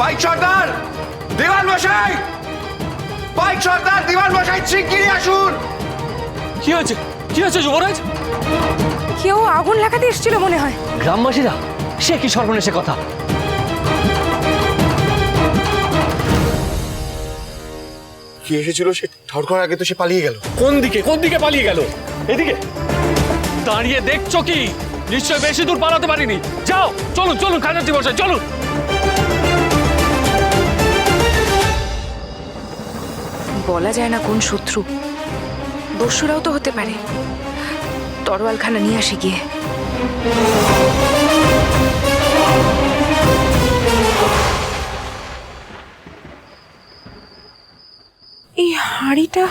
পাইক সর্দার, দিওয়ান মশাই, পাইক সর্দার, দিওয়ান মশাই শিগগিরই আসুন। কি হয়েছে, কি হয়েছে যুবরাজ? কেউ আগুন লাগাতে এসেছিল মনে হয়। গ্রামবাসীরা? সে কি সর্বনেশে কথা! কি এসেছিল সে ঠাউর করার আগে তো সে পালিয়ে গেল। কোন দিকে, কোন দিকে পালিয়ে গেল? এদিকে দাঁড়িয়ে দেখছো কি? নিশ্চয় বেশি দূর পালাতে পারিনি। যাও, চলুন চলুন খাজাঞ্চি মশাই, চলুন। বলা যায় না কোন শত্রু, দস্যুরাও তো হতে পারে। তরোয়ালখানা নিয়ে আসি গিয়ে। এই হাঁড়িটা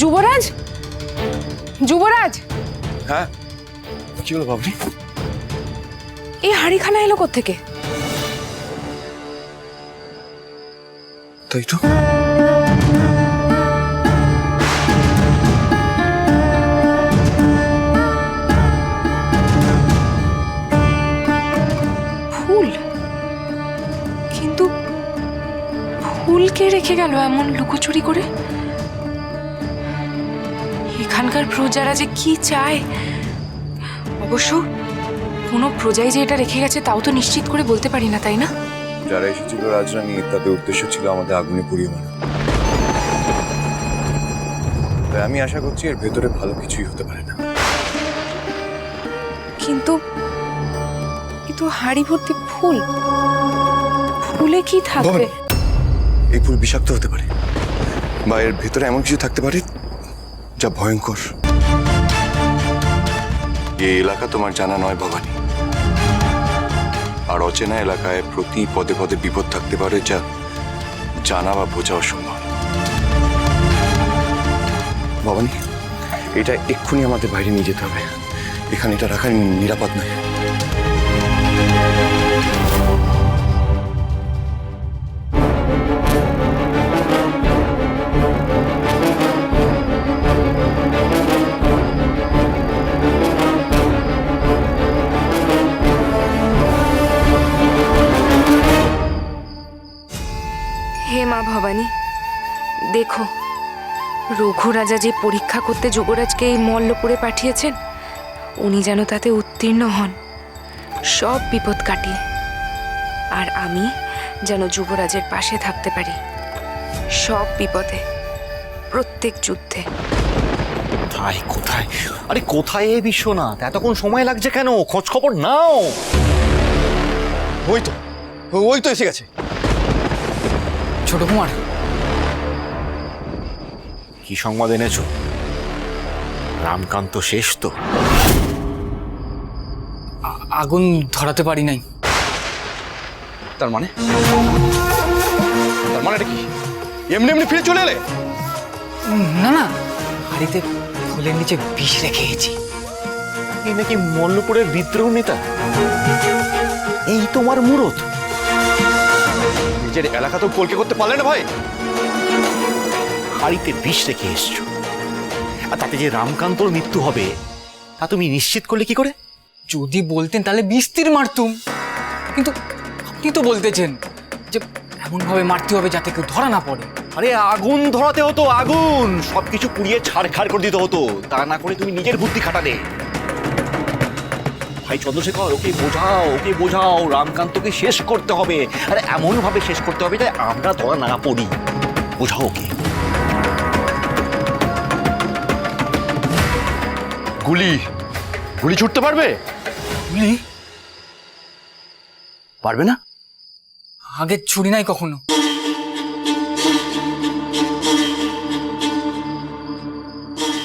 যুবরাজ, যুবরাজ, হ্যাঁ কি হলো বাবরি? এই হাঁড়িখানা এলো কোত্থেকে? তাই তো। ফুল, কিন্তু ফুল কে রেখে গেল এমন লুকোচুরি করে? এখানকার প্রজারা যে কি চায়, অবশ্য কোনো প্রজাই যে এটা রেখে গেছে তাও তো নিশ্চিত করে বলতে পারি না, তাই না? যারা এসেছিল রাজরানী, তাদের উদ্দেশ্য ছিল আমাদের আগুনে পুড়িয়ে মারা। তাই আমি আশা করছি এর ভেতরে ভালো কিছুই হতে পারে না। কিন্তু কিন্তু হাড়ি ভর্তি ফুল, ফুলে কি থাকবে? এই ফুল বিষাক্ত হতে পারে, বা এর ভেতরে এমন কিছু থাকতে পারে যা ভয়ঙ্কর। এই এলাকা তোমার জানা নয় ভবানী, আর অচেনা এলাকায় প্রতি পদে পদে বিপদ থাকতে পারে যা জানা বা বোঝা অসম্ভব। ভবানী, এটা এক্ষুনি আমাদের বাইরে নিয়ে যেতে হবে। এখানে এটা রাখা নিরাপদ নয়। হে মা ভবানী, দেখো রঘু রাজা যে পরীক্ষা করতে যুবরাজকে এই মল্লপুরে পাঠিয়েছেন, উনি যেন তাতে উত্তীর্ণ হন সব বিপদ কাটিয়ে। আর আমি যেন যুবরাজের পাশে থাকতে পারি সব বিপদে, প্রত্যেক যুদ্ধে। কোথায় কোথায়, আরে কোথায় এই বিশ্বনাথ? এতক্ষণ সময় লাগছে কেন? খোঁজ খবর নাও। ওই তো এসে গেছে। ছোট কুমার, কি সংবাদ এনেছো? রামকান্ত শেষ তো? আগুন ধরাতে পারি নাই। তার মানে এটা কি? এমনি এমনি ফিরে চলে এলে? না না, হাড়িতে ফুলের নিচে বিষ রেখে গেছি। এই নাকি মল্লপুরের বিদ্রোহ নেতা? এই তোমার মুরত? নিজের এলাকা তো কলকে করতে পারলে না ভাই। হাড়িতে বিষ রেখে এসছো, আর তাতে যে রামকান্তর মৃত্যু হবে তা তুমি নিশ্চিত করলে কি করে? যদি বলতেন তাহলে 20 তীর মারতুম, কিন্তু আপনি তো বলতেছেন যে এমন ভাবে মারতে হবে যাতে কেউ ধরা না পড়ে। আরে আগুন ধরাতে হতো, আগুন সবকিছু পুড়িয়ে ছাড়খাড় করে দিতে হতো। তা না করে তুমি নিজের বুদ্ধি খাটালে। ভাই চন্দ্রশেখর, ওকে বোঝাও, ওকে বোঝাও রামকান্তকে শেষ করতে হবে। আরে এমন ভাবে শেষ করতে হবে যে আমরা ধরা না পড়ি। বোঝাও ওকে। গুলি ছুটতে পারবে? পারবে না? আগে ছুরি নাই কখনো।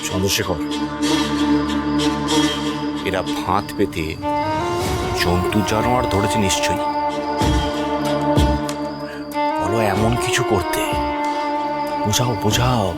চন্দ্রশেখর, এরা ফাঁদ পেতে জন্তু জানোয়ার ধরেছে নিশ্চয়ই। বলো এমন কিছু করতে। বোঝাও বোঝাও।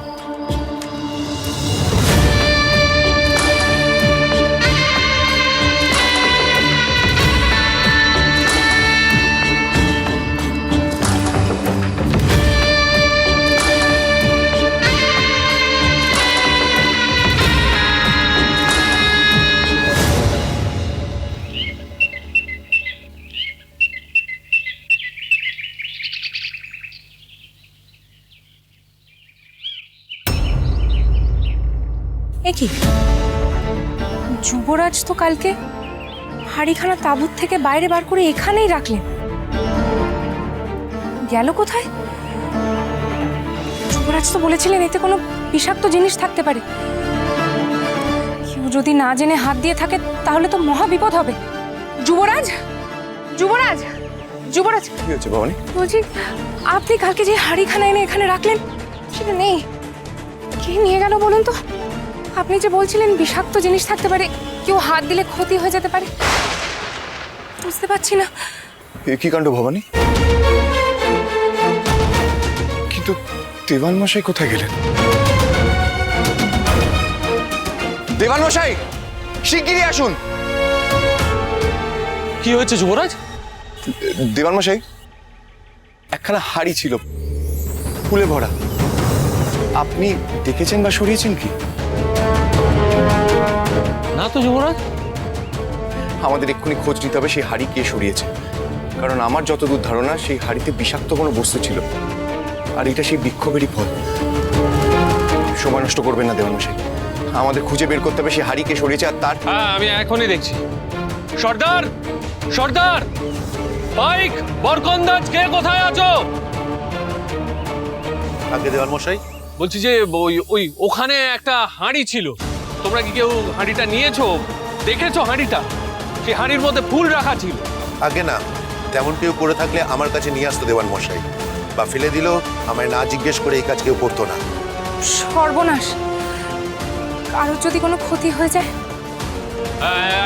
এ কি, যুবরাজ তো কালকে হাড়িখানা তাঁবুর থেকে বাইরে বার করে এখানেই রাখলেন, গেল কোথায়? যুবরাজ তো বলেছিলেন এতে কোনো বিষাক্ত জিনিস থাকতে পারে, কেউ যদি না জেনে হাত দিয়ে থাকে তাহলে তো মহা বিপদ হবে। যুবরাজ, যুবরাজ, যুবরাজ, কি হচ্ছে ভবানী? বলছি আপনি কালকে যে হাড়িখানা এনে এখানে রাখলেন সেটা নেই, কে নিয়ে গেল বলুন তো? আপনি যে বলছিলেন বিষাক্ত জিনিস থাকতে পারে, কেউ হাত দিলে ক্ষতি হয়ে যেতে পারে, বুঝতে পারছি না। এ কি কাণ্ড ভবানী? কিন্তু দেওয়ান মশাই কোথায় গেলেন? দেওয়ান মশাই, শিগগিরই আসুন। কি হয়েছে যুবরাজ? দেওয়ান মশাই, একখানা হাড়ি ছিল ফুলে ভরা, আপনি দেখেছেন বা সরিয়েছেন কি? না তো যুবরাজ। আমাদের এক্ষুনি খোঁজ নিতে হবে সেই হাড়ি কে সরিয়েছে, কারণ আমার যতদূর ধারণা সেই হাড়িতে বিষাক্ত কোনো বস্তু ছিল, আর এটা সেই বিক্ষোভেরই ফল। সময় নষ্ট করবেন না দেওয়ান মশাই, আমাদের খুঁজে বের করতে হবে সেই হাড়ি কে সরিয়েছে। আর তার হ্যাঁ, আমি এখনই দেখছি। সর্দার, সর্দার, পাইক, বরকন্দাজ, কে কোথায় আছো? আগে দেওয়ান মশাই, বলছি যে ওই ওখানে একটা হাঁড়ি ছিল, তোমরা কি কেউ হাঁড়িটা নিয়েছো? দেখেছো হাঁড়িটা? সেই হাঁড়ির মধ্যে ফুল রাখা ছিল। আগে না, তেমন কেউ করে থাকলে আমার কাছে নিয়ে আসতো দেওয়ান মশাই, বা ফেলে দিল, আমায় না জিজ্ঞেস করে এই কাজ কেউ করতো না। সর্বনাশ, কারোর যদি কোনো ক্ষতি হয়ে যায়?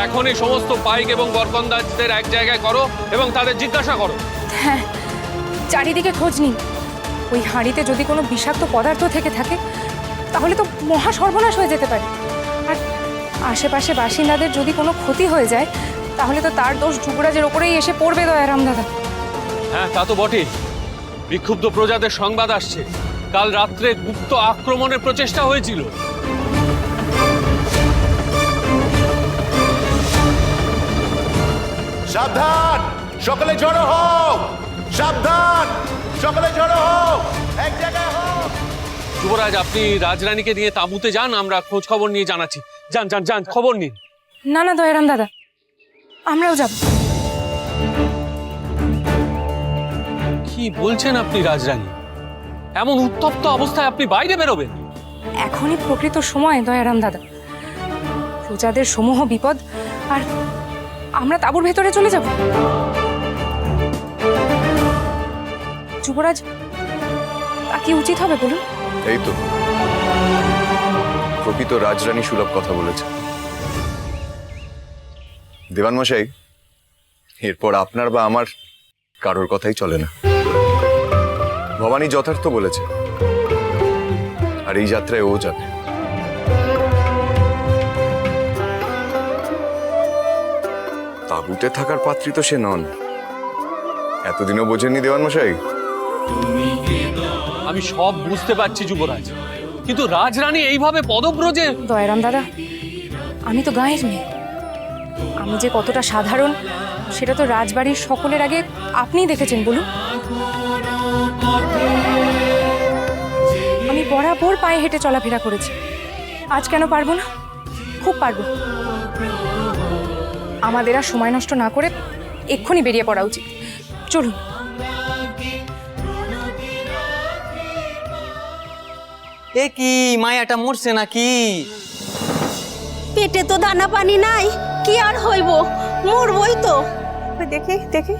এখনই সমস্ত পাইক এবং বরকন্দাজদের এক জায়গায় করো এবং তাদের জিজ্ঞাসা করো। হ্যাঁ, চারিদিকে খোঁজ নিন। ওই হাঁড়িতে যদি কোনো বিষাক্ত পদার্থ থেকে থাকে তাহলে তো মহা সর্বনাশ হয়ে যেতে পারে, আর আশেপাশে বাসিন্দাদের যদি কোনো ক্ষতি হয়ে যায় তাহলে তো তার দোষ যুবরাজের ওপরেই এসে পড়বে দয়ারাম দাদা। হ্যাঁ, তা তো বটেই। বিক্ষুব্ধ প্রজাদের সংবাদ আসছে কাল রাত্রে গুপ্ত আক্রমণের প্রচেষ্টা হয়েছিল। সাবধান, সকলে জড়ো হও! সাবধান, সকলে জড়ো হও! এক জায়গায় হও! যুবরাজ, আপনি রাজরানীকে নিয়ে তাঁবুতে যান, আমরা খোঁজ খবর নিয়ে জানাচ্ছি। যান যান যান, খবর নিন। না না দয়ারাম দাদা, আমরাও যাব। কি বলছেন আপনি রাজরানী? এমন উত্তপ্ত অবস্থায় আপনি বাইরে বেরোবেন? এখনই প্রকৃত সময় দয়ারাম দাদা, প্রজাদের সমূহ বিপদ, আর আমরা তাঁবুর ভেতরে চলে যাব। যুবরাজ, তা কি উচিত হবে বলুন? এই তো প্রকৃত রাজরানী সুলভ কথা বলেছে। দেওয়ান মশাই, এরপর আপনার বা আমার কারোর কথাই চলে না। ভবানী যথার্থ বলেছে, আর এই যাত্রায় ও যাবে। তাঁবুতে থাকার পাত্রী তো সে নন, এতদিনও বোঝেননি দেওয়ান মশাই? আমি সব বুঝতে পারছি যুবরাজ, কিন্তু রাজরানী এইভাবে পদব্রজে। দয়ারাম দাদা, আমি তো গাঁয়ের মেয়ে, আমি যে কতটা সাধারণ সেটা তো রাজবাড়ির সকলের আগে আপনিই দেখেছেন বলুন। আমি বরাবর পায়ে হেঁটে চলাফেরা করেছি, আজ কেন পারবো না? খুব পারবো। আমাদের আর সময় নষ্ট না করে এক্ষুনি বেরিয়ে পড়া উচিত। চলুন। এ কি, মায়াটা মরছে নাকি? পেটে তো দানা পানি নাই, কি আর হইব, মরবই তো। দেখি দেখি,